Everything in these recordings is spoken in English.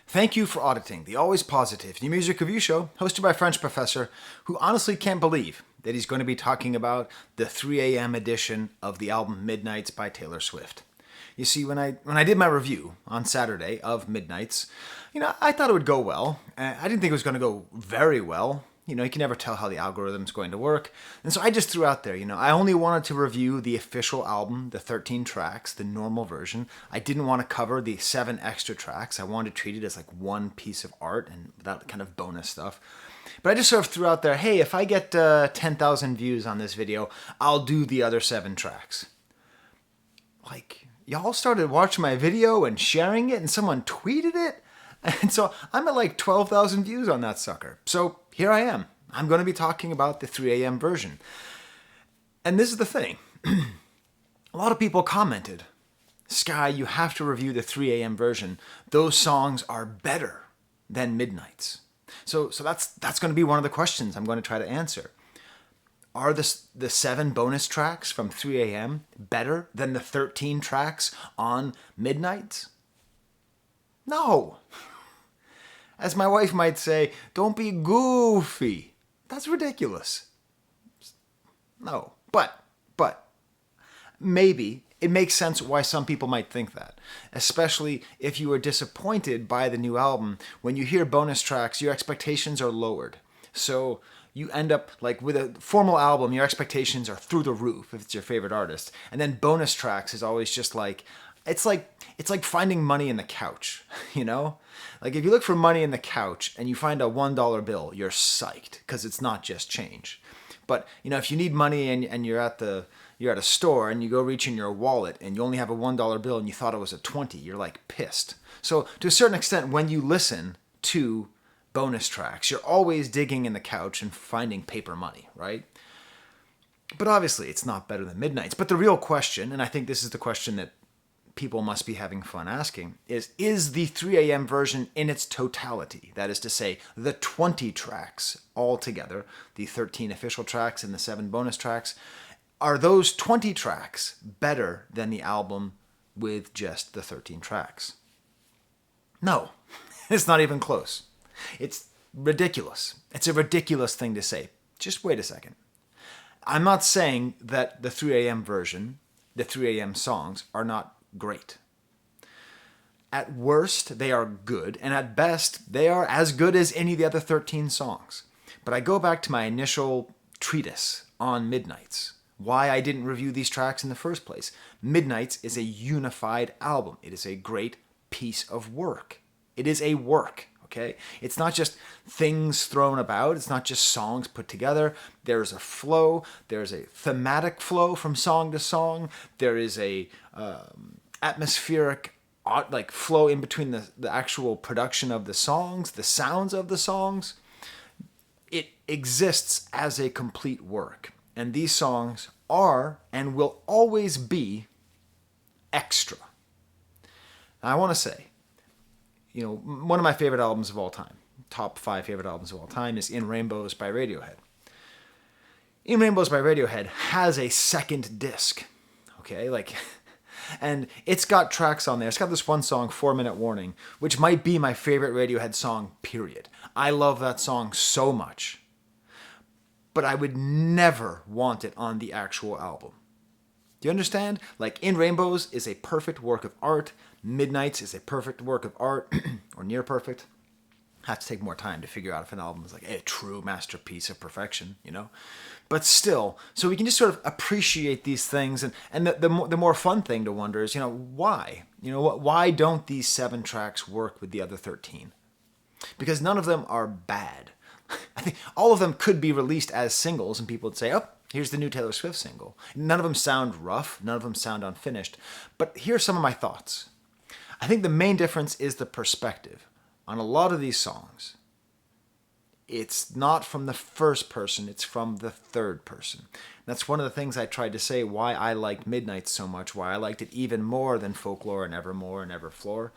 Thank you for auditing the Always Positive New Music Review Show, hosted by a French professor who honestly can't believe that he's going to be talking about the 3 a.m. edition of the album Midnights by Taylor Swift. You see, when I did my review on Saturday of Midnights, I thought it would go well. I didn't think it was going to go very well. You can never tell how the algorithm's going to work. And so I just threw out there, I only wanted to review the official album, the 13 tracks, the normal version. I didn't want to cover the 7 extra tracks. I wanted to treat it as like one piece of art and without kind of bonus stuff. But I just sort of threw out there, hey, if I get 10,000 views on this video, I'll do the other 7 tracks. Y'all started watching my video and sharing it and someone tweeted it? And so I'm at like 12,000 views on that sucker. So here I am. I'm going to be talking about the 3 a.m. version. And this is the thing. A lot of people commented, Sky, you have to review the 3 a.m. version. Those songs are better than Midnight's. So that's going to be one of the questions I'm going to try to answer. Are the 7 bonus tracks from 3 a.m. better than the 13 tracks on Midnight's? No. As my wife might say, don't be goofy. That's ridiculous. No. But maybe it makes sense why some people might think that. Especially if you are disappointed by the new album. When you hear bonus tracks, your expectations are lowered. So you end up like with a formal album, your expectations are through the roof if it's your favorite artist. And then bonus tracks is always just like, it's like finding money in the couch, Like if you look for money in the couch and you find a $1 bill, you're psyched because it's not just change. But, if you need money and you're at a store and you go reach in your wallet and you only have a $1 bill and you thought it was a 20, you're like pissed. So to a certain extent, when you listen to bonus tracks, you're always digging in the couch and finding paper money, right? But obviously it's not better than Midnight's. But the real question, and I think this is the question that people must be having fun asking, is the 3 a.m. version in its totality, that is to say, the 20 tracks all together, the 13 official tracks and the 7 bonus tracks, are those 20 tracks better than the album with just the 13 tracks? No, it's not even close. It's ridiculous. It's a ridiculous thing to say. Just wait a second. I'm not saying that the 3 a.m. version, the 3 a.m. songs, are not great. At worst, they are good, and at best, they are as good as any of the other 13 songs. But I go back to my initial treatise on Midnights, why I didn't review these tracks in the first place. Midnights is a unified album. It is a great piece of work. It is a work, okay? It's not just things thrown about. It's not just songs put together. There's a flow. There's a thematic flow from song to song. There is a atmospheric flow in between the actual production of the songs, the sounds of the songs. It exists as a complete work. And these songs are and will always be extra. Now, I want to say, one of my favorite albums of all time, top 5 favorite albums of all time, is In Rainbows by Radiohead. In Rainbows by Radiohead has a second disc, okay? And it's got tracks on there. It's got this one song, 4 Minute Warning, which might be my favorite Radiohead song, period. I love that song so much. But I would never want it on the actual album. Do you understand? In Rainbows is a perfect work of art. Midnights is a perfect work of art, or near perfect. I have to take more time to figure out if an album is a true masterpiece of perfection, But still, so we can just sort of appreciate these things. And the more fun thing to wonder is, why? Why don't these 7 tracks work with the other 13? Because none of them are bad. I think all of them could be released as singles and people would say, oh, here's the new Taylor Swift single. None of them sound rough. None of them sound unfinished. But here's some of my thoughts. I think the main difference is the perspective. On a lot of these songs, it's not from the first person, it's from the third person. That's one of the things I tried to say why I liked Midnight so much, why I liked it even more than Folklore and Evermore and Everflore,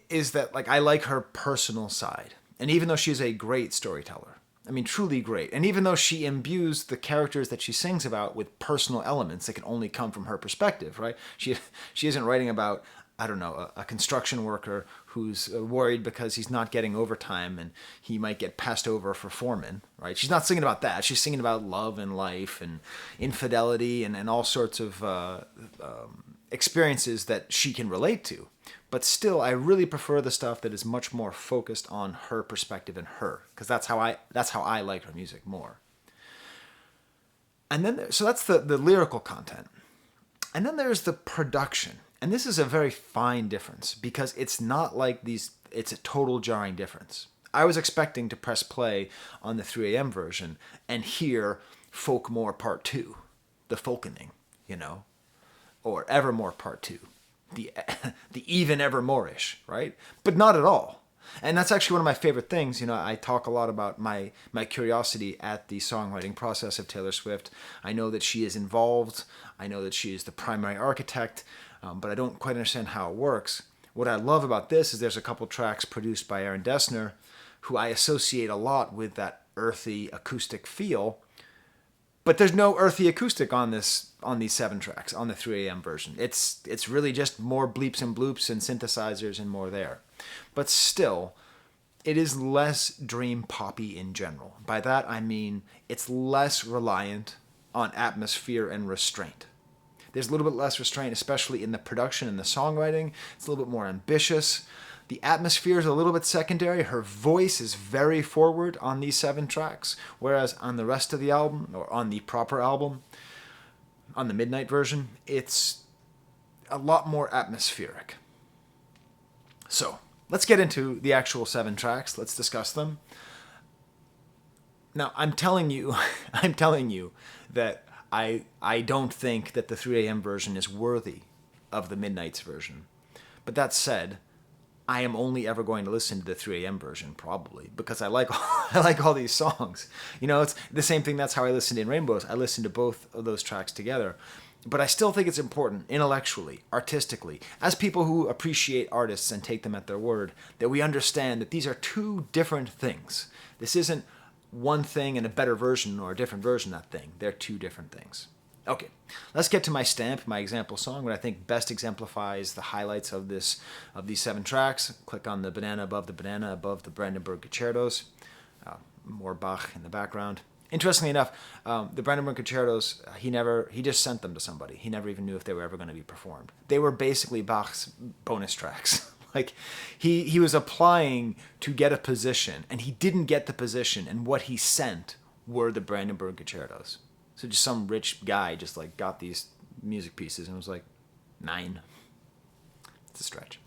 is that I like her personal side. And even though she's a great storyteller, truly great, and even though she imbues the characters that she sings about with personal elements that can only come from her perspective, right? She isn't writing about I don't know, a construction worker who's worried because he's not getting overtime and he might get passed over for foreman, right? She's not singing about that. She's singing about love and life and infidelity and all sorts of experiences that she can relate to. But still, I really prefer the stuff that is much more focused on her perspective and her, because that's how I like her music more. And then, so that's the lyrical content. And then there's the production. And this is a very fine difference because it's not like it's a total jarring difference. I was expecting to press play on the 3 a.m. version and hear Folkmore Part 2, the Folkening, or Evermore Part 2, the even evermore-ish, right? But not at all. And that's actually one of my favorite things. I talk a lot about my curiosity at the songwriting process of Taylor Swift. I know that she is involved. I know that she is the primary architect, but I don't quite understand how it works. What I love about this is there's a couple tracks produced by Aaron Dessner, who I associate a lot with that earthy acoustic feel. But there's no earthy acoustic on these 7 tracks, on the 3 a.m. version. It's really just more bleeps and bloops and synthesizers and more there. But still, it is less dream poppy in general. By that I mean it's less reliant on atmosphere and restraint. There's a little bit less restraint, especially in the production and the songwriting. It's a little bit more ambitious. The atmosphere is a little bit secondary. Her voice is very forward on these 7 tracks, whereas on the rest of the album, or on the proper album, on the Midnight version, it's a lot more atmospheric. So, let's get into the actual 7 tracks. Let's discuss them. Now, I'm telling you that I don't think that the 3 a.m. version is worthy of the Midnight's version. But that said, I am only ever going to listen to the 3 a.m. version, probably, because I like all these songs. It's the same thing. That's how I listened in Rainbows. I listened to both of those tracks together. But I still think it's important, intellectually, artistically, as people who appreciate artists and take them at their word, that we understand that these are 2 different things. This isn't one thing and a better version or a different version of that thing. They're 2 different things. Okay, let's get to my stamp, my example song, what I think best exemplifies the highlights of these 7 tracks. Click on the banana above the Brandenburg Concertos. More Bach in the background. Interestingly enough, the Brandenburg Concertos, he just sent them to somebody. He never even knew if they were ever going to be performed. They were basically Bach's bonus tracks. Like, he was applying to get a position, and he didn't get the position, and what he sent were the Brandenburg Concertos. So just some rich guy just got these music pieces and was like, 9. It's a stretch.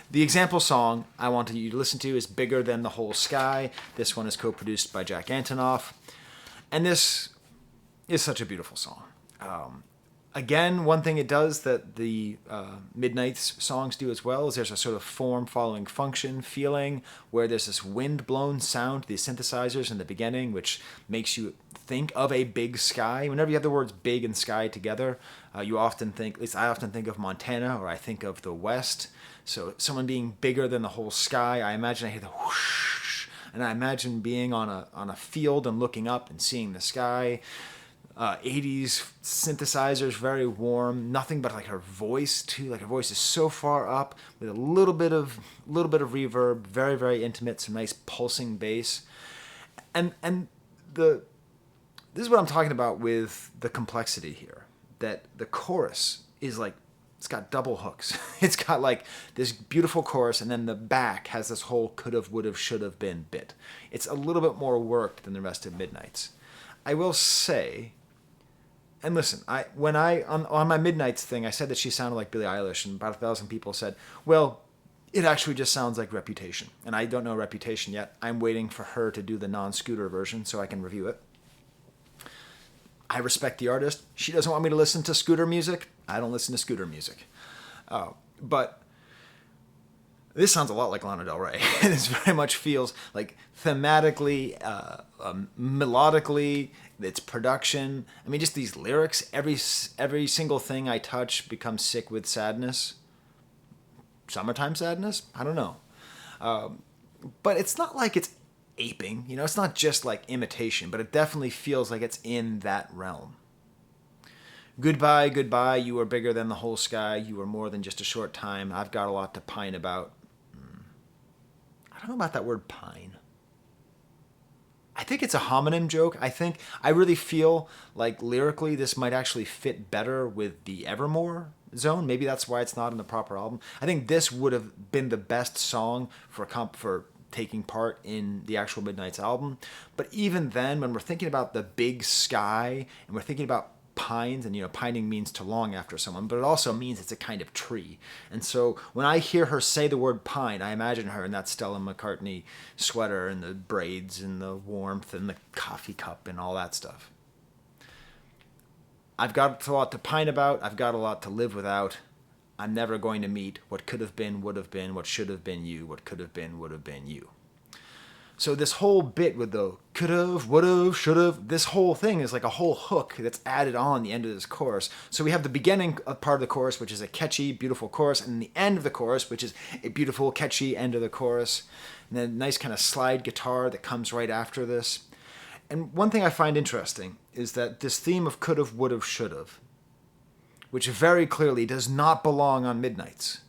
The example song I wanted you to listen to is Bigger Than the Whole Sky. This one is co-produced by Jack Antonoff. And this is such a beautiful song. Again, one thing it does that the Midnight's songs do as well is there's a sort of form following function feeling where there's this wind-blown sound, the synthesizers in the beginning, which makes you think of a big sky. Whenever you have the words big and sky together, you often think, at least I often think of Montana, or I think of the West. So someone being bigger than the whole sky, I imagine I hear the whoosh, and I imagine being on a field and looking up and seeing the sky. 80s synthesizers, very warm, nothing but her voice too. Her voice is so far up with a little bit of reverb, very, very intimate, some nice pulsing bass. And this is what I'm talking about with the complexity here, that the chorus is it's got double hooks. It's got this beautiful chorus, and then the back has this whole could've, would've, should've been bit. It's a little bit more worked than the rest of Midnight's. I will say, and listen, on my Midnight's thing, I said that she sounded like Billie Eilish, and about 1,000 people said, well, it actually just sounds like Reputation. And I don't know Reputation yet. I'm waiting for her to do the non-Scooter version so I can review it. I respect the artist. She doesn't want me to listen to Scooter music. I don't listen to Scooter music. But this sounds a lot like Lana Del Rey. This very much feels thematically, melodically, its production. I mean, just these lyrics. Every single thing I touch becomes sick with sadness. Summertime sadness? I don't know. But it's not like it's aping. It's not just like imitation, but it definitely feels like it's in that realm. Goodbye, goodbye, you are bigger than the whole sky. You are more than just a short time. I've got a lot to pine about. I don't know about that word pine. I think it's a homonym joke. I really feel like lyrically this might actually fit better with the Evermore zone. Maybe that's why it's not in the proper album. I think this would have been the best song for taking part in the actual Midnight's album. But even then, when we're thinking about the big sky and we're thinking about pines, and pining means to long after someone, but it also means it's a kind of tree. And so when I hear her say the word pine, I imagine her in that Stella McCartney sweater and the braids and the warmth and the coffee cup and all that stuff. I've got a lot to pine about. I've got a lot to live without. I'm never going to meet what could have been, would have been, what should have been you, what could have been, would have been you. So this whole bit with the could've, would've, should've, this whole thing is like a whole hook that's added on the end of this chorus. So we have the beginning part of the chorus, which is a catchy, beautiful chorus, and the end of the chorus, which is a beautiful, catchy end of the chorus. And then a nice kind of slide guitar that comes right after this. And one thing I find interesting is that this theme of could've, would've, should've, which very clearly does not belong on Midnights.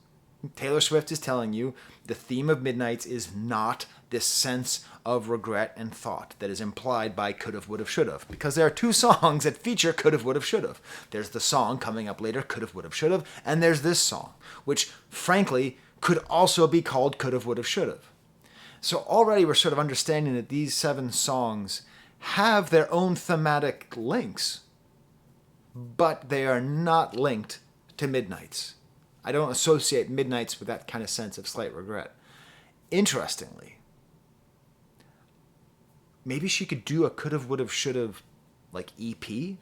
Taylor Swift is telling you the theme of Midnights is not this sense of regret and thought that is implied by could've, would've, should've. Because there are two songs that feature could've, would've, should've. There's the song coming up later, could've, would've, should've, and there's this song, which frankly could also be called could've, would've, should've. So already we're sort of understanding that these 7 songs have their own thematic links, but they are not linked to Midnights. I don't associate Midnights with that kind of sense of slight regret. Interestingly, maybe she could do a could've, would've, should've like EP,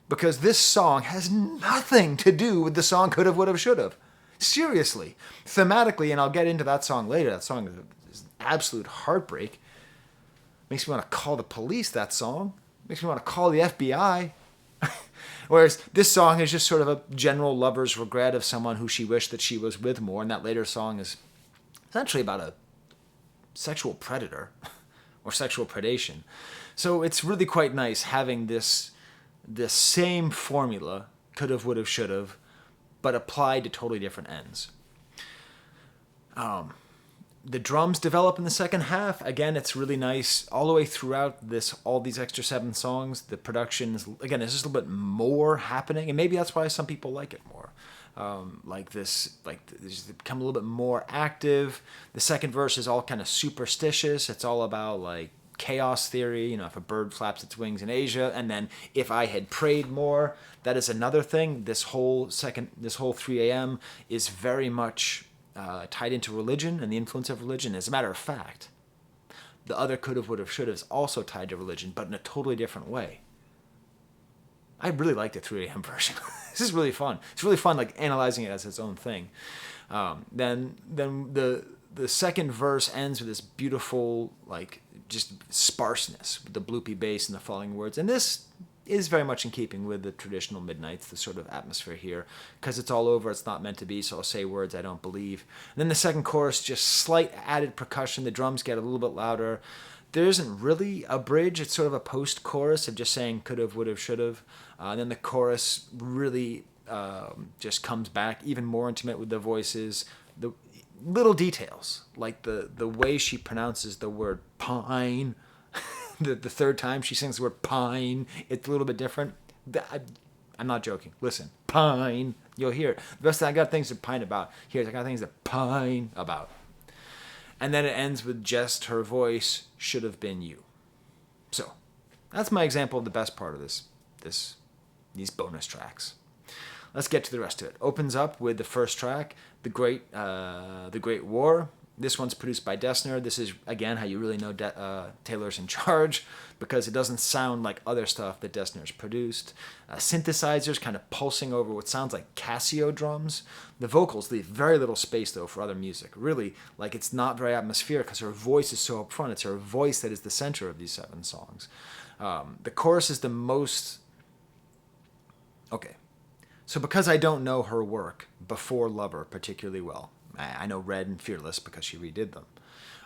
because this song has nothing to do with the song could've, would've, should've. Seriously, thematically, and I'll get into that song later. That song is an absolute heartbreak. Makes me want to call the police, that song. Makes me want to call the FBI. Whereas this song is just sort of a general lover's regret of someone who she wished that she was with more, and that later song is essentially about a sexual predator or sexual predation. So it's really quite nice having this same formula, could've, would've, should've, but applied to totally different ends. The drums develop in the second half. Again, it's really nice all the way throughout all these extra 7 songs. The production is, again, there's just a little bit more happening, and maybe that's why some people like it more. It's become a little bit more active. The second verse is all kind of superstitious. It's all about like chaos theory, if a bird flaps its wings in Asia, and then if I had prayed more, that is another thing. This whole 3 a.m. is very much tied into religion and the influence of religion. As a matter of fact, the other could've, would've, should've is also tied to religion, but in a totally different way. I really like the 3 a.m. version. This is really fun. It's really fun, like analyzing it as its own thing. Then the second verse ends with this beautiful, like just sparseness with the bloopy bass and the falling words, and this is very much in keeping with the traditional Midnights, the sort of atmosphere here. Because it's all over, it's not meant to be, so I'll say words I don't believe. And then the second chorus, just slight added percussion. The drums get a little bit louder. There isn't really a bridge. It's sort of a post-chorus of just saying could've, would've, should've. And then the chorus really just comes back, even more intimate with the voices. The little details, like the way she pronounces the word pine. The third time she sings the word pine, it's a little bit different. I'm not joking. Listen, pine. You'll hear it. The rest of I got things to pine about. I got things to pine about. And then it ends with just her voice should have been you. So that's my example of the best part of these bonus tracks. Let's get to the rest of it. Opens up with the first track, The Great War. This one's produced by Dessner. This is, again, how you really know Taylor's in charge, because it doesn't sound like other stuff that Dessner's produced. Synthesizers kind of pulsing over what sounds like Casio drums. The vocals leave very little space, though, for other music. Really, like, it's not very atmospheric because her voice is so up front. It's her voice that is the center of these 7 songs. The chorus is the most... Okay. So because I don't know her work before Lover particularly well, I know Red and Fearless because she redid them.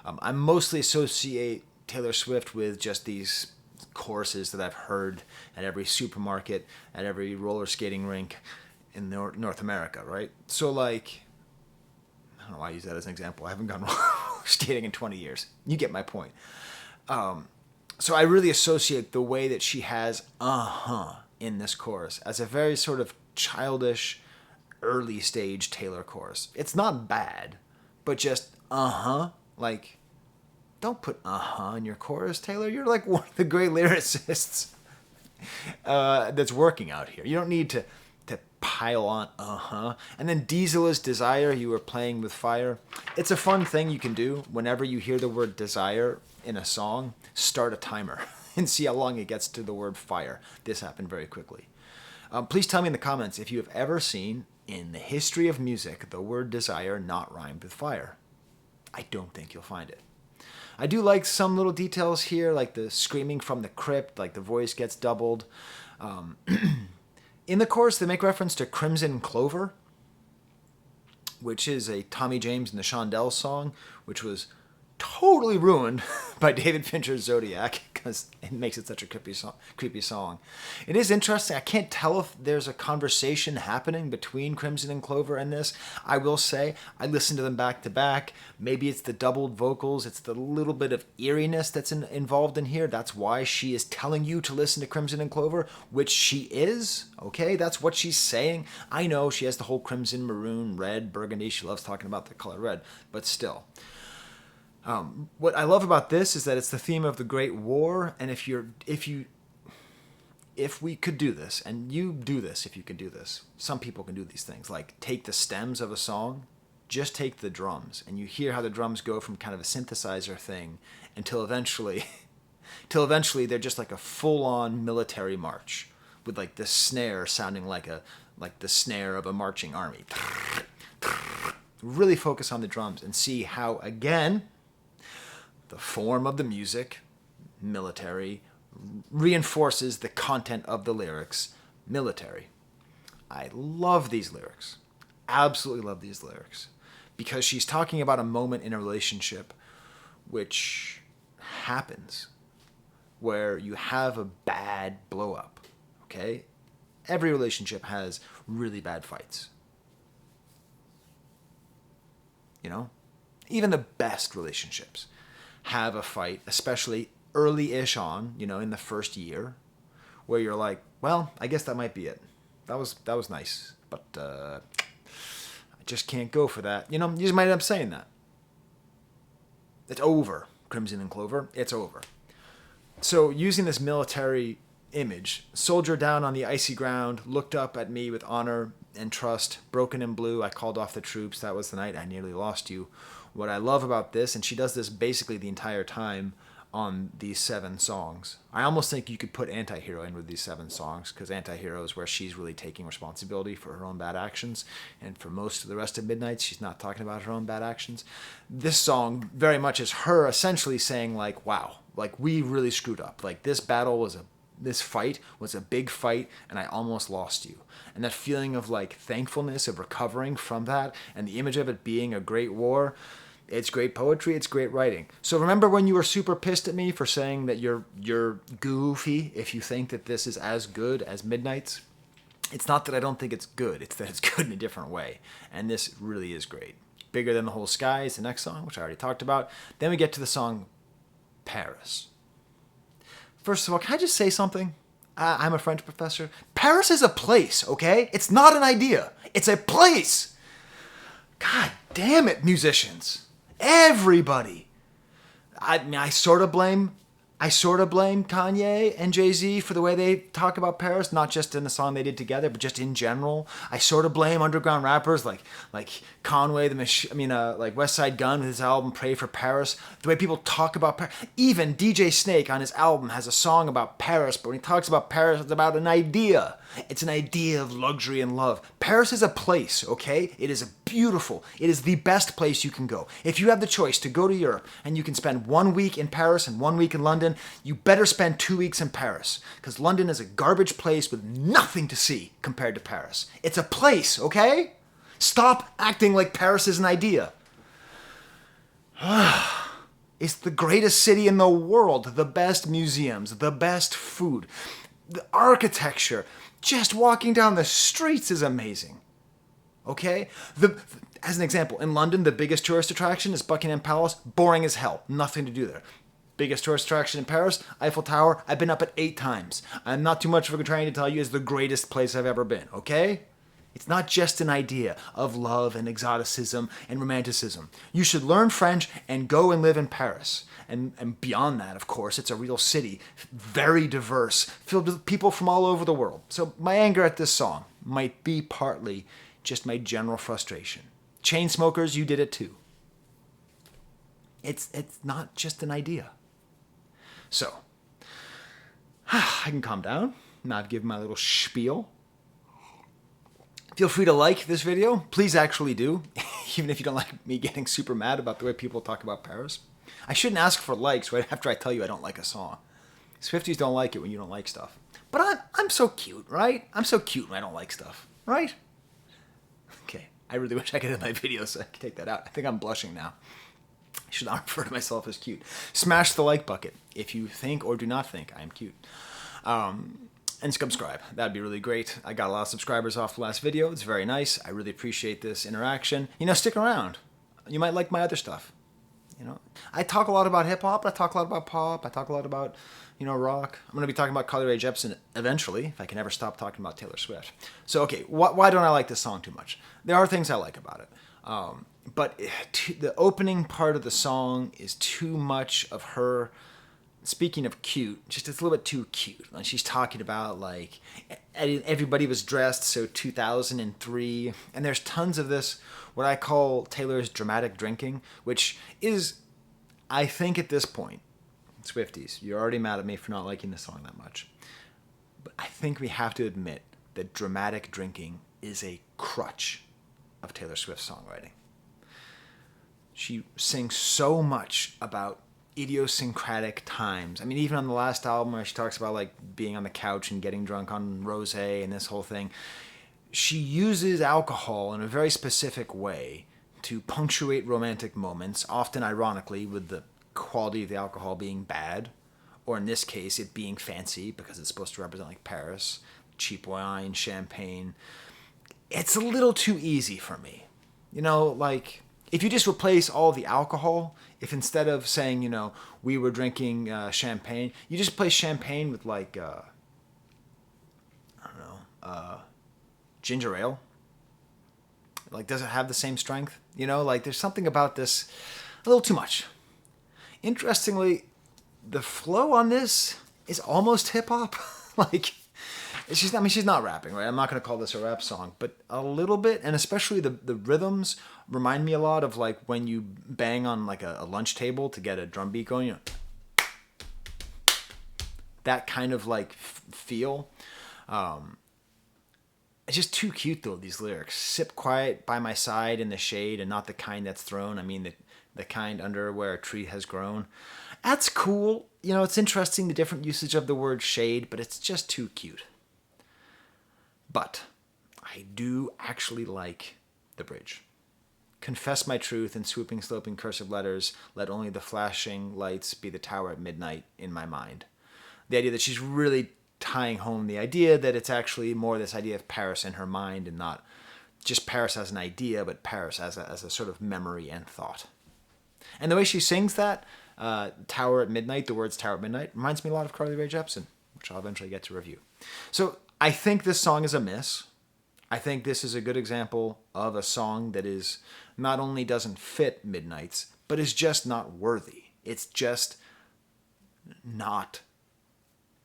I mostly associate Taylor Swift with just these choruses that I've heard at every supermarket, at every roller skating rink in North America, right? So like, I don't know why I use that as an example. I haven't gone roller skating in 20 years. You get my point. So I really associate the way that she has in this chorus as a very sort of childish, early stage Taylor chorus. It's not bad, but just like, don't put in your chorus, Taylor. You're like one of the great lyricists that's working out here. You don't need to pile on And then Diesel is Desire, you were playing with fire. It's a fun thing you can do whenever you hear the word desire in a song. Start a timer and see how long it gets to the word fire. This happened very quickly. Please tell me in the comments if you have ever seen in the history of music the word desire not rhymed with fire. I don't think you'll find it. I do like some little details here, like the screaming from the crypt, like the voice gets doubled. In the chorus, they make reference to Crimson Clover, which is a Tommy James and the Shondells song, which was totally ruined by David Fincher's Zodiac because it makes it such a creepy song. It is interesting. I can't tell if there's a conversation happening between Crimson and Clover and this. I will say I listened to them back to back. Maybe it's the doubled vocals. It's the little bit of eeriness that's involved in here. That's why she is telling you to listen to Crimson and Clover, which she is. Okay, that's what she's saying. I know she has the whole crimson, maroon, red, burgundy. She loves talking about the color red, but still. What I love about this is that it's the theme of the Great War, and if we could do this, and you do this if you can do this, some people can do these things, like take the stems of a song, just take the drums, and you hear how the drums go from kind of a synthesizer thing until eventually they're just like a full-on military march with like the snare sounding like the snare of a marching army. Really focus on the drums and see how, again, the form of the music, military, reinforces the content of the lyrics, military. I love these lyrics. Absolutely love these lyrics. Because she's talking about a moment in a relationship which happens where you have a bad blow up. Okay? Every relationship has really bad fights. You know? Even the best relationships have a fight, especially early-ish on, in the first year, where you're like, well, I guess that might be it. That was nice, but I just can't go for that. You just might end up saying that. It's over, Crimson and Clover. It's over. So using this military image, soldier down on the icy ground, looked up at me with honor and trust, broken and blue, I called off the troops, that was the night I nearly lost you. What I love about this, and she does this basically the entire time on these 7 songs. I almost think you could put Antihero in with these 7 songs, because Antihero is where she's really taking responsibility for her own bad actions, and for most of the rest of Midnight, she's not talking about her own bad actions. This song very much is her essentially saying, like, wow, like, we really screwed up. Like, this fight was a big fight, and I almost lost you. And that feeling of, like, thankfulness, of recovering from that, and the image of it being a great war, it's great poetry, it's great writing. So remember when you were super pissed at me for saying that you're goofy if you think that this is as good as Midnight's? It's not that I don't think it's good, it's that it's good in a different way. And this really is great. Bigger Than the Whole Sky is the next song, which I already talked about. Then we get to the song Paris. First of all, can I just say something? I'm a French professor. Paris is a place, okay? It's not an idea. It's a place. God damn it, musicians. Everybody. I sort of blame Kanye and Jay-Z for the way they talk about Paris, not just in the song they did together, but just in general. I sort of blame underground rappers like Conway, like West Side Gun with his album Pray for Paris. The way people talk about Paris. Even DJ Snake on his album has a song about Paris, but when he talks about Paris, it's about an idea. It's an idea of luxury and love. Paris is a place, okay? It is it is the best place you can go. If you have the choice to go to Europe and you can spend 1 week in Paris and 1 week in London, you better spend 2 weeks in Paris, because London is a garbage place with nothing to see compared to Paris. It's a place, okay? Stop acting like Paris is an idea. It's the greatest city in the world, the best museums, the best food, the architecture. Just walking down the streets is amazing. Okay? As an example, in London, the biggest tourist attraction is Buckingham Palace. Boring as hell. Nothing to do there. Biggest tourist attraction in Paris, Eiffel Tower. I've been up it 8 times. I'm not too much of a contrarian to tell you it's the greatest place I've ever been. Okay? It's not just an idea of love and exoticism and romanticism. You should learn French and go and live in Paris. And beyond that, of course, it's a real city, very diverse, filled with people from all over the world. So my anger at this song might be partly just my general frustration. Chainsmokers, you did it too. It's not just an idea. So, I can calm down, not give my little spiel. Feel free to like this video. Please actually do, even if you don't like me getting super mad about the way people talk about Paris. I shouldn't ask for likes right after I tell you I don't like a song. Swifties don't like it when you don't like stuff. But I'm so cute, right? I'm so cute when I don't like stuff, right? Okay, I really wish I could edit my videos so I could take that out. I think I'm blushing now. I should not refer to myself as cute. Smash the like bucket if you think or do not think I am cute. And subscribe. That'd be really great. I got a lot of subscribers off the last video. It's very nice. I really appreciate this interaction. Stick around. You might like my other stuff. I talk a lot about hip-hop. I talk a lot about pop. I talk a lot about, rock. I'm going to be talking about Carly Rae Jepsen eventually, if I can ever stop talking about Taylor Swift. So, okay, why don't I like this song too much? There are things I like about it. But the opening part of the song is too much of her. Speaking of cute, just it's a little bit too cute. Like she's talking about like everybody was dressed so 2003, and there's tons of this what I call Taylor's dramatic drinking, which is, I think at this point, Swifties, you're already mad at me for not liking the song that much, but I think we have to admit that dramatic drinking is a crutch of Taylor Swift's songwriting. She sings so much about idiosyncratic times. I mean, even on the last album where she talks about like being on the couch and getting drunk on rosé and this whole thing, she uses alcohol in a very specific way to punctuate romantic moments, often ironically with the quality of the alcohol being bad, or in this case it being fancy because it's supposed to represent like Paris, cheap wine, champagne. It's a little too easy for me. Like if you just replace all the alcohol, if instead of saying, we were drinking champagne, you just replace champagne with like, ginger ale. Like, does it have the same strength? Like there's something about this a little too much. Interestingly, the flow on this is almost hip hop. Like, she's not rapping, right? I'm not going to call this a rap song, but a little bit, and especially the rhythms remind me a lot of like when you bang on like a lunch table to get a drum beat going. That kind of like feel. It's just too cute though, these lyrics. Sip quiet by my side in the shade, and not the kind that's thrown. I mean the kind under where a tree has grown. That's cool. It's interesting, the different usage of the word shade, but it's just too cute. But I do actually like the bridge. Confess my truth in swooping, sloping cursive letters. Let only the flashing lights be the tower at midnight in my mind. The idea that she's really tying home the idea that it's actually more this idea of Paris in her mind, and not just Paris as an idea, but Paris as a sort of memory and thought. And the way she sings that, Tower at Midnight, the words Tower at Midnight, reminds me a lot of Carly Rae Jepsen, which I'll eventually get to review. So I think this song is a miss. I think this is a good example of a song that is not only doesn't fit Midnights, but is just not worthy. It's just not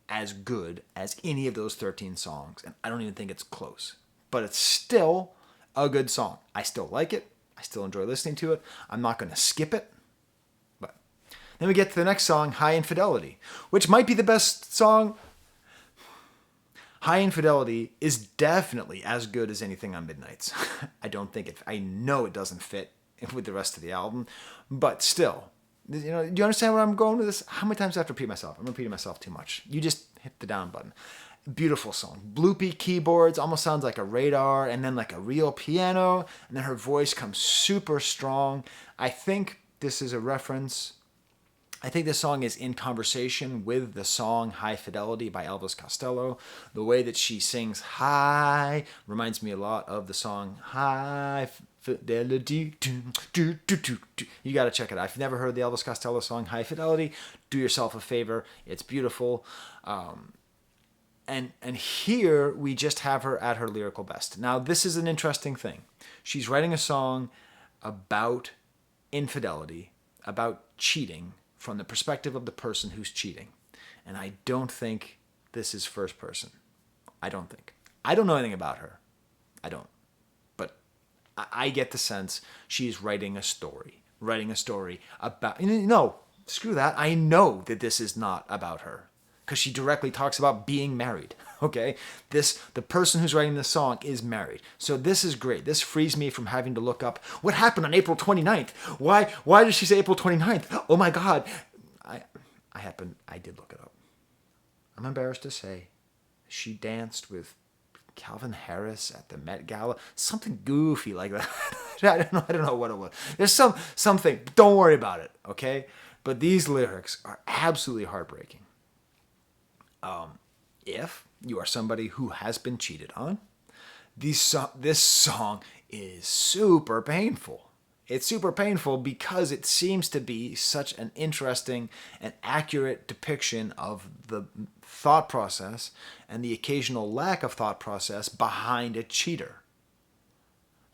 as good as any of those 13 songs, and I don't even think it's close. But it's still a good song. I still like it. I still enjoy listening to it. I'm not going to skip it. But then we get to the next song, High Infidelity, which might be the best song. High Infidelity is definitely as good as anything on Midnights. I know it doesn't fit with the rest of the album, but still, do you understand where I'm going with this? How many times do I have to repeat myself? I'm repeating myself too much. You just hit the down button. Beautiful song. Bloopy keyboards, almost sounds like a radar, and then like a real piano, and then her voice comes super strong. I think this is a reference I think this song is in conversation with the song High Fidelity by Elvis Costello. The way that she sings high reminds me a lot of the song High Fidelity. You got to check it out. If you've never heard the Elvis Costello song High Fidelity, do yourself a favor. It's beautiful. And here we just have her at her lyrical best. Now, this is an interesting thing. She's writing a song about infidelity, about cheating, from the perspective of the person who's cheating. And I don't think this is first person. I don't think. I don't know anything about her. I don't. But I get the sense she's writing a story. Writing a story about... No, screw that. I know that this is not about her. Because she directly talks about being married. Okay? The person who's writing this song is married. So this is great. This frees me from having to look up what happened on April 29th. Why did she say April 29th? Oh my God. I did look it up. I'm embarrassed to say she danced with Calvin Harris at the Met Gala. Something goofy like that. I don't know what it was. There's something. Don't worry about it, okay? But these lyrics are absolutely heartbreaking. If you are somebody who has been cheated on, this song is super painful. It's super painful because it seems to be such an interesting and accurate depiction of the thought process and the occasional lack of thought process behind a cheater.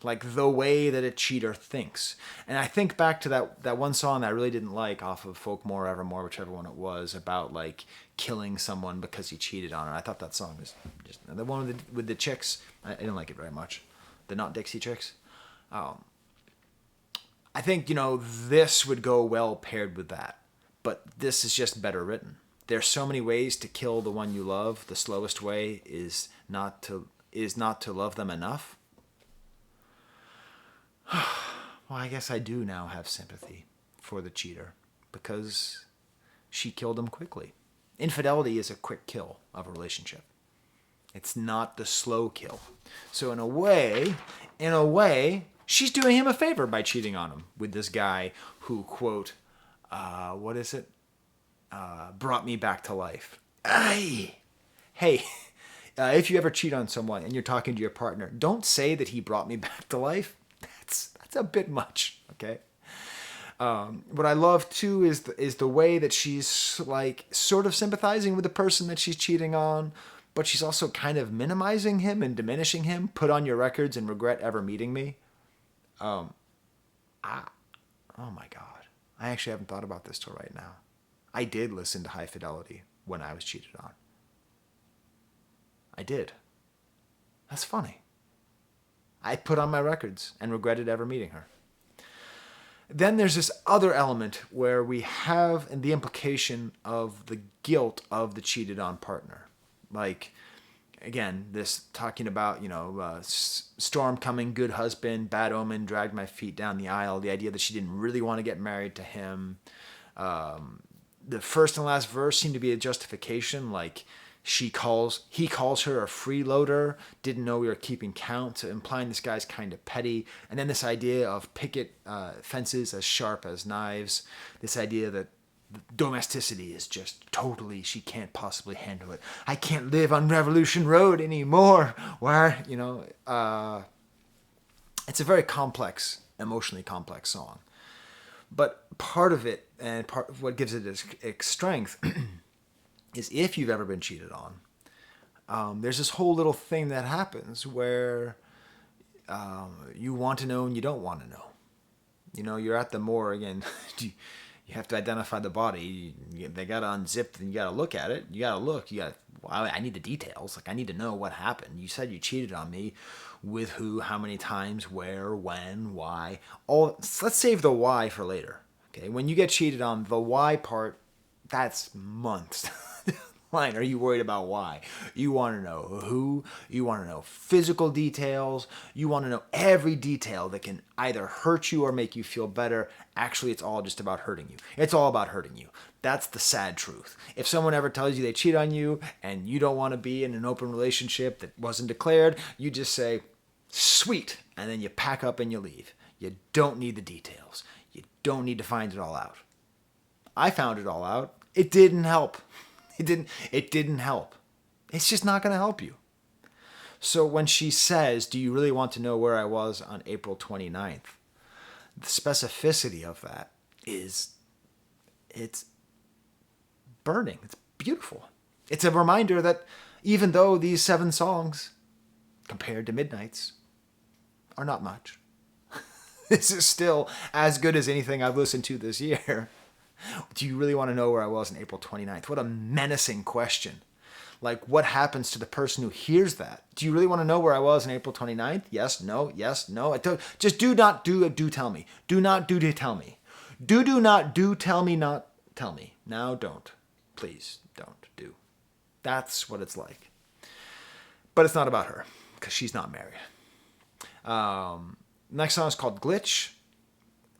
Like the way that a cheater thinks. And I think back to that one song that I really didn't like off of Folk More Evermore, whichever one it was, about like killing someone because he cheated on her. I thought that song was just the one with the chicks. I didn't like it very much. The Not Dixie Chicks. I think, this would go well paired with that. But this is just better written. There's so many ways to kill the one you love. The slowest way is not to love them enough. Well, I guess I do now have sympathy for the cheater because she killed him quickly. Infidelity is a quick kill of a relationship. It's not the slow kill. So in a way, she's doing him a favor by cheating on him with this guy who, quote, brought me back to life. Hey, if you ever cheat on someone and you're talking to your partner, don't say that he brought me back to life. That's a bit much, okay? What I love too is the way that she's like sort of sympathizing with the person that she's cheating on, but she's also kind of minimizing him and diminishing him. Put on your records and regret ever meeting me. Oh my God. I actually haven't thought about this till right now. I did listen to High Fidelity when I was cheated on. I did. That's funny. I put on my records and regretted ever meeting her. Then there's this other element where we have the implication of the guilt of the cheated on partner. Like, again, this talking about, storm coming, good husband, bad omen, dragged my feet down the aisle. The idea that she didn't really want to get married to him. The first and last verse seem to be a justification, like he calls her a freeloader, didn't know we were keeping count, so implying this guy's kind of petty. And then this idea of picket fences as sharp as knives, this idea that domesticity is just totally, she can't possibly handle it. I can't live on Revolution Road anymore. It's a very complex, emotionally complex song. But part of it, and part of what gives it its strength, is if you've ever been cheated on, there's this whole little thing that happens where you want to know and you don't want to know. You're at the morgue and you have to identify the body. They got to unzip and you got to look at it. You got to look. I need the details. Like, I need to know what happened. You said you cheated on me. With who, how many times, where, when, why. Let's save the why for later. Okay, when you get cheated on, the why part, that's months. Are you worried about why? You want to know who, you want to know physical details, you want to know every detail that can either hurt you or make you feel better. Actually, it's all just about hurting you. It's all about hurting you. That's the sad truth. If someone ever tells you they cheat on you and you don't want to be in an open relationship that wasn't declared, you just say, sweet, and then you pack up and you leave. You don't need the details. You don't need to find it all out. I found it all out. It didn't help. It didn't help. It's just not going to help you. So when she says, do you really want to know where I was on April 29th? The specificity of that it's burning. It's beautiful. It's a reminder that even though these 7 songs, compared to Midnight's, are not much, this is still as good as anything I've listened to this year. Do you really want to know where I was on April 29th? What a menacing question. Like, what happens to the person who hears that? Do you really want to know where I was on April 29th? Yes, no, yes, no. Just do not do tell me. Do not do tell me. Do not do tell me not tell me. Now don't. Please don't do. That's what it's like. But it's not about her, because she's not married. Next song is called Glitch.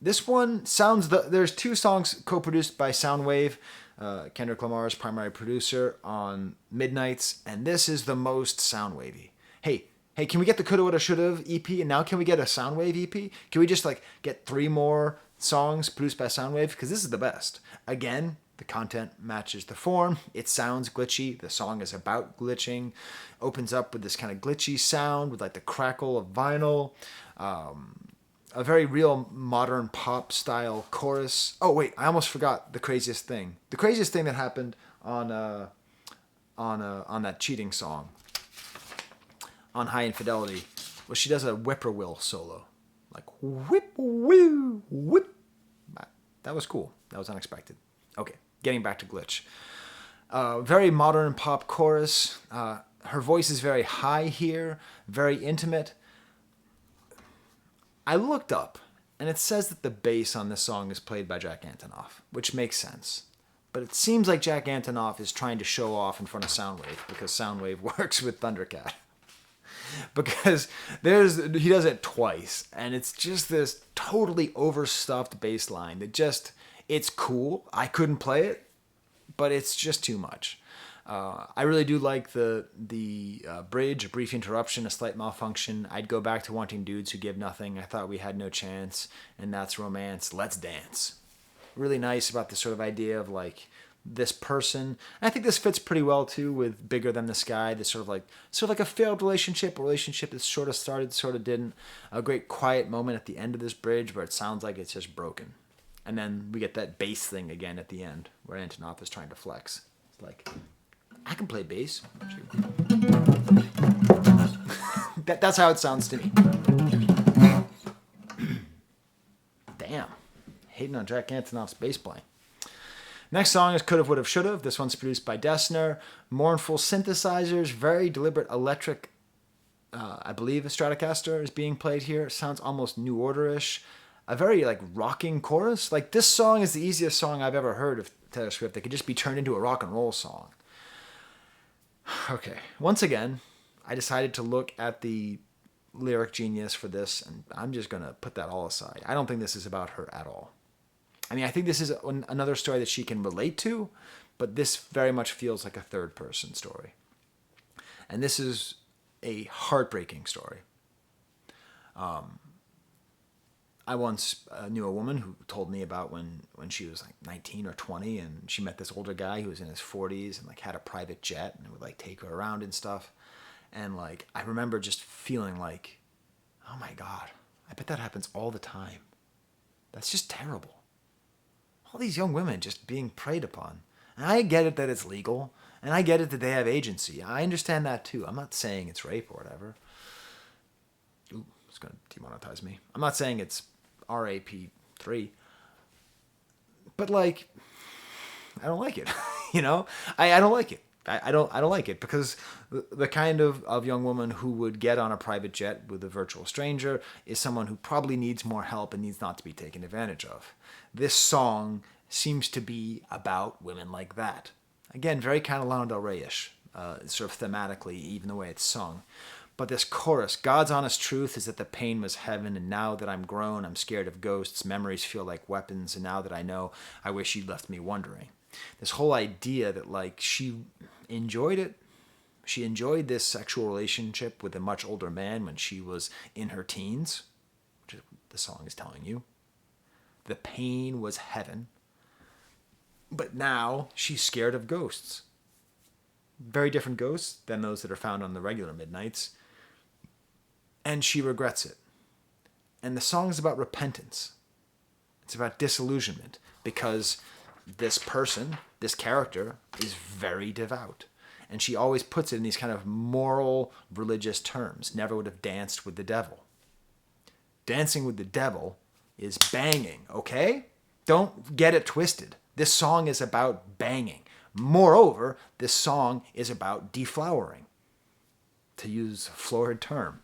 This one sounds... There's 2 songs co-produced by Soundwave, Kendrick Lamar's primary producer, on Midnight's, and this is the most Soundwavy. Hey, can we get the Coulda, Woulda, Shoulda EP, and now can we get a Soundwave EP? Can we just get 3 more songs produced by Soundwave? Because this is the best. Again, the content matches the form. It sounds glitchy. The song is about glitching. Opens up with this kind of glitchy sound with the crackle of vinyl. A very real modern pop style chorus. Oh wait, I almost forgot the craziest thing. The craziest thing that happened on that cheating song on High Infidelity was she does a whippoorwill solo, whip woo whip. That was cool. That was unexpected. Okay, getting back to Glitch. Very modern pop chorus. Her voice is very high here, very intimate. I looked up, and it says that the bass on this song is played by Jack Antonoff, which makes sense. But it seems like Jack Antonoff is trying to show off in front of Soundwave, because Soundwave works with Thundercat. Because he does it twice, and it's just this totally overstuffed bass line that it's cool. I couldn't play it, but it's just too much. I really do like the bridge, a brief interruption, a slight malfunction. I'd go back to wanting dudes who give nothing. I thought we had no chance, and that's romance. Let's dance. Really nice about this sort of idea of this person. And I think this fits pretty well too with Bigger Than the Sky. This sort of like a failed relationship, a relationship that sort of started, sort of didn't. A great quiet moment at the end of this bridge where it sounds like it's just broken. And then we get that bass thing again at the end where Antonoff is trying to flex. It's I can play bass. That's how it sounds to me. Damn. Hating on Jack Antonoff's bass playing. Next song is Could've, Would've, Should've. This one's produced by Dessner. Mournful synthesizers, very deliberate electric. I believe a Stratocaster is being played here. It sounds almost New Order-ish. A very rocking chorus. This song is the easiest song I've ever heard of Taylor Swift. It could just be turned into a rock and roll song. Okay, once again, I decided to look at the lyric genius for this, and I'm just going to put that all aside. I don't think this is about her at all. I mean, I think this is another story that she can relate to, but this very much feels like a third-person story. And this is a heartbreaking story. I once knew a woman who told me about when she was 19 or 20, and she met this older guy who was in his 40s and had a private jet and would take her around and stuff. And I remember just feeling oh my God, I bet that happens all the time. That's just terrible. All these young women just being preyed upon. And I get it that it's legal, and I get it that they have agency. I understand that too. I'm not saying it's rape or whatever. Ooh, it's going to demonetize me. I'm not saying it's RAP3. But I don't like it. I don't like it. I don't like it because the kind of young woman who would get on a private jet with a virtual stranger is someone who probably needs more help and needs not to be taken advantage of. This song seems to be about women like that. Again, very kind of Lana Del Rey-ish, sort of thematically, even the way it's sung. But this chorus, God's honest truth is that the pain was heaven, and now that I'm grown, I'm scared of ghosts, memories feel like weapons, and now that I know, I wish you'd left me wondering. This whole idea that she enjoyed it. She enjoyed this sexual relationship with a much older man when she was in her teens, which is what the song is telling you. The pain was heaven. But now she's scared of ghosts. Very different ghosts than those that are found on the regular midnights. And she regrets it. And the song is about repentance. It's about disillusionment because this person, this character, is very devout. And she always puts it in these kind of moral, religious terms. Never would have danced with the devil. Dancing with the devil is banging, okay? Don't get it twisted. This song is about banging. Moreover, this song is about deflowering, to use a florid term,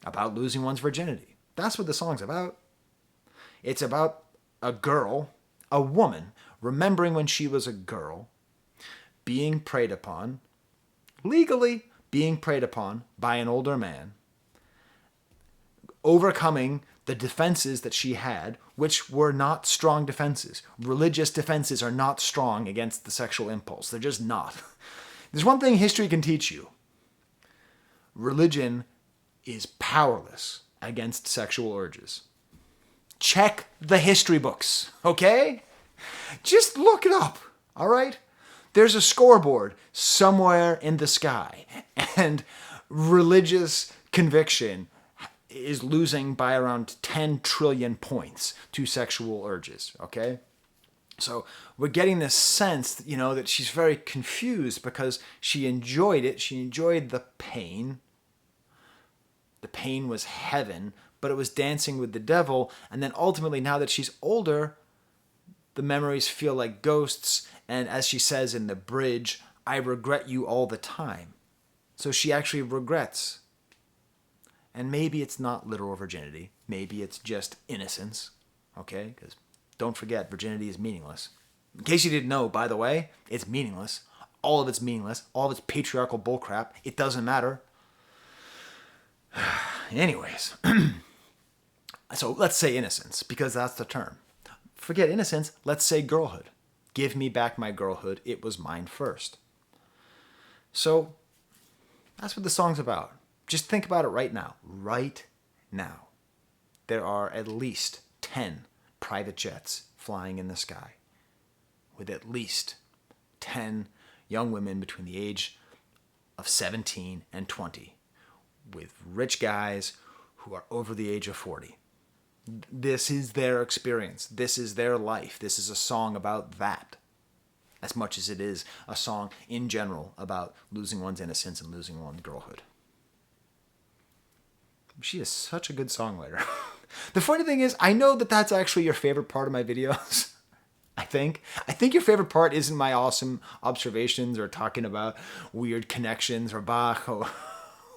about losing one's virginity. That's what the song's about. It's about a girl, a woman, remembering when she was a girl, being preyed upon, legally being preyed upon by an older man, overcoming the defenses that she had, which were not strong defenses. Religious defenses are not strong against the sexual impulse. They're just not. There's one thing history can teach you. Religion is powerless against sexual urges. Check the history books, okay? Just look it up, all right? There's a scoreboard somewhere in the sky, and religious conviction is losing by around 10 trillion points to sexual urges, okay? So we're getting this sense, that she's very confused because she enjoyed it. She enjoyed the pain. The pain was heaven, but it was dancing with the devil. And then ultimately, now that she's older, the memories feel like ghosts. And as she says in the bridge, I regret you all the time. So she actually regrets. And maybe it's not literal virginity. Maybe it's just innocence. Okay? Because don't forget, virginity is meaningless. In case you didn't know, by the way, it's meaningless. All of it's meaningless. All of it's patriarchal bullcrap. It doesn't matter. Anyways. So let's say innocence, because that's the term. Forget innocence. Let's say girlhood. Give me back my girlhood. It was mine first. So that's what the song's about. Just think about it right now. Right now. There are at least 10 private jets flying in the sky with at least 10 young women between the age of 17 and 20 with rich guys who are over the age of 40. This is their experience. This is their life. This is a song about that, as much as it is a song in general about losing one's innocence and losing one's girlhood. She is such a good songwriter. The funny thing is, I know that that's actually your favorite part of my videos. I think your favorite part isn't my awesome observations or talking about weird connections or Bach or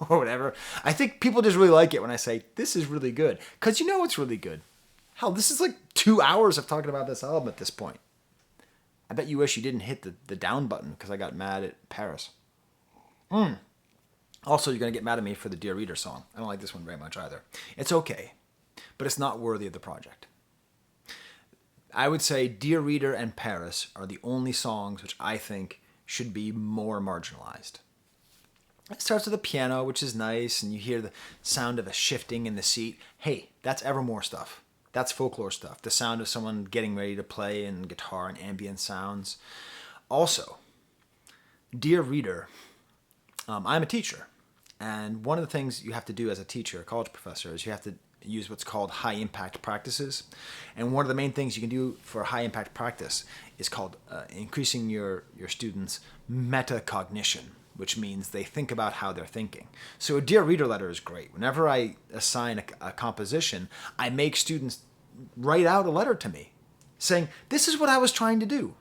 whatever. I think people just really like it when I say, this is really good. Because you know it's really good. Hell, this is like 2 hours of talking about this album at this point. I bet you wish you didn't hit the down button because I got mad at Paris. Also, you're going to get mad at me for the Dear Reader song. I don't like this one very much either. It's okay, but it's not worthy of the project. I would say Dear Reader and Paris are the only songs which I think should be more marginalized. It starts with a piano, which is nice, and you hear the sound of a shifting in the seat. Hey, that's Evermore stuff. That's folklore stuff. The sound of someone getting ready to play and guitar and ambient sounds. Also, Dear Reader, I'm a teacher. And one of the things you have to do as a teacher, a college professor, is you have to use what's called high-impact practices. And one of the main things you can do for high-impact practice is called increasing your students' metacognition, which means they think about how they're thinking. So a Dear Reader letter is great. Whenever I assign a composition, I make students write out a letter to me saying, this is what I was trying to do.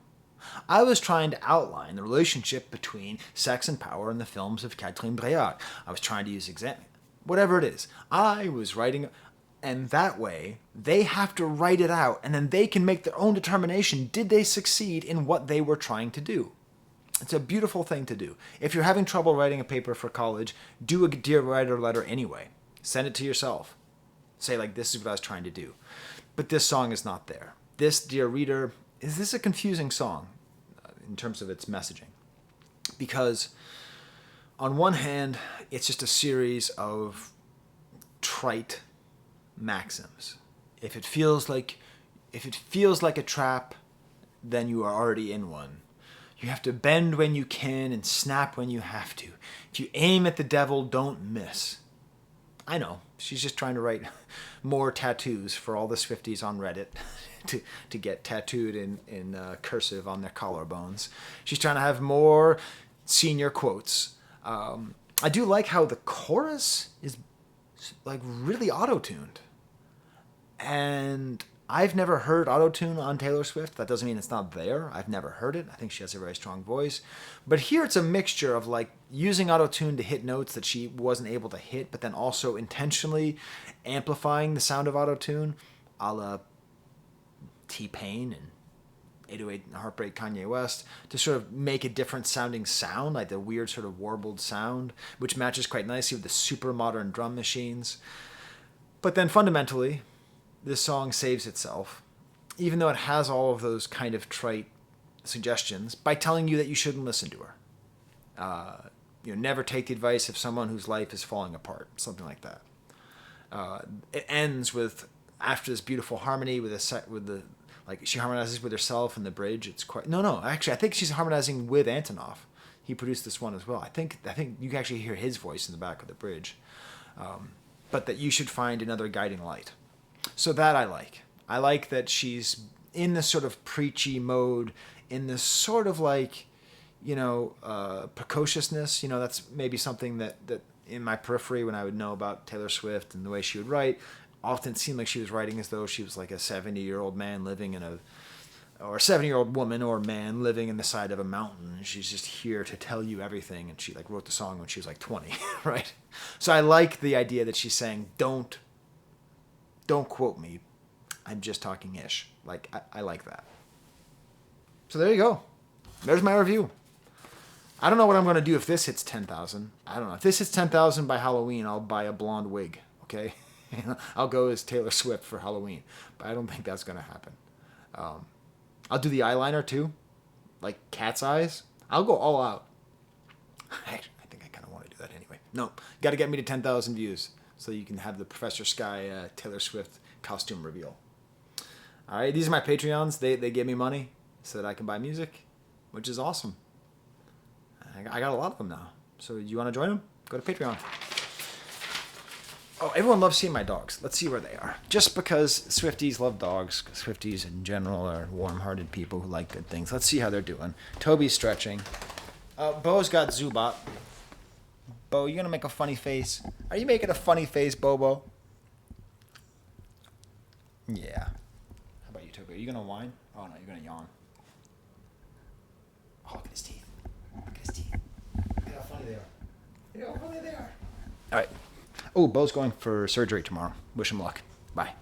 I was trying to outline the relationship between sex and power in the films of Catherine Breillat. I was trying to use whatever it is. I was writing, and that way they have to write it out, and then they can make their own determination. Did they succeed in what they were trying to do? It's a beautiful thing to do. If you're having trouble writing a paper for college, do a Dear Writer letter anyway. Send it to yourself. Say, this is what I was trying to do. But this song is not there. This Dear Reader, is this a confusing song in terms of its messaging? Because on one hand, it's just a series of trite maxims. If it feels like a trap, then you are already in one. You have to bend when you can and snap when you have to. If you aim at the devil, don't miss. I know, she's just trying to write more tattoos for all the Swifties on Reddit to get tattooed in cursive on their collarbones. She's trying to have more senior quotes. I do like how the chorus is like really auto-tuned. And I've never heard auto-tune on Taylor Swift. That doesn't mean it's not there. I've never heard it. I think she has a very strong voice. But here it's a mixture of like using auto-tune to hit notes that she wasn't able to hit, but then also intentionally amplifying the sound of auto-tune, a la T-Pain and 808 and Heartbreak Kanye West, to sort of make a different sounding sound, like the weird sort of warbled sound, which matches quite nicely with the super modern drum machines. But then fundamentally, this song saves itself, even though it has all of those kind of trite suggestions, by telling you that you shouldn't listen to her. Never take the advice of someone whose life is falling apart, something like that. It ends with, after this beautiful harmony with the like she harmonizes with herself in the bridge. It's quite actually I think she's harmonizing with Antonov. He produced this one as well. I think you can actually hear his voice in the back of the bridge. But that you should find another guiding light. So that I like. I like that she's in this sort of preachy mode, in this sort of like, precociousness. That's maybe something that in my periphery when I would know about Taylor Swift and the way she would write, often seemed like she was writing as though she was like a 70-year-old man living or a 70-year-old woman or man living in the side of a mountain. And she's just here to tell you everything. And she like wrote the song when she was like 20, right? So I like the idea that she's saying, don't quote me. I'm just talking ish. Like, I like that. So there you go. There's my review. I don't know what I'm going to do if this hits 10,000. I don't know. If this hits 10,000 by Halloween, I'll buy a blonde wig, okay? I'll go as Taylor Swift for Halloween. But I don't think that's going to happen. I'll do the eyeliner too. Like cat's eyes. I'll go all out. I think I kind of want to do that anyway. No, got to get me to 10,000 views so you can have the Professor Sky Taylor Swift costume reveal. All right, these are my Patreons. They give me money so that I can buy music, which is awesome. I got a lot of them now. So you want to join them? Go to Patreon. Oh, everyone loves seeing my dogs. Let's see where they are. Just because Swifties love dogs, because Swifties in general are warm-hearted people who like good things. Let's see how they're doing. Toby's stretching. Bo's got Zubat. Bo, you gonna make a funny face? Are you making a funny face, Bobo? Yeah. How about you, Toby? Are you gonna whine? Oh no, you're gonna yawn. Oh, look at his teeth. Look at his teeth. Look at how funny they are. Look how funny they are. All right. Oh, Bo's going for surgery tomorrow. Wish him luck. Bye.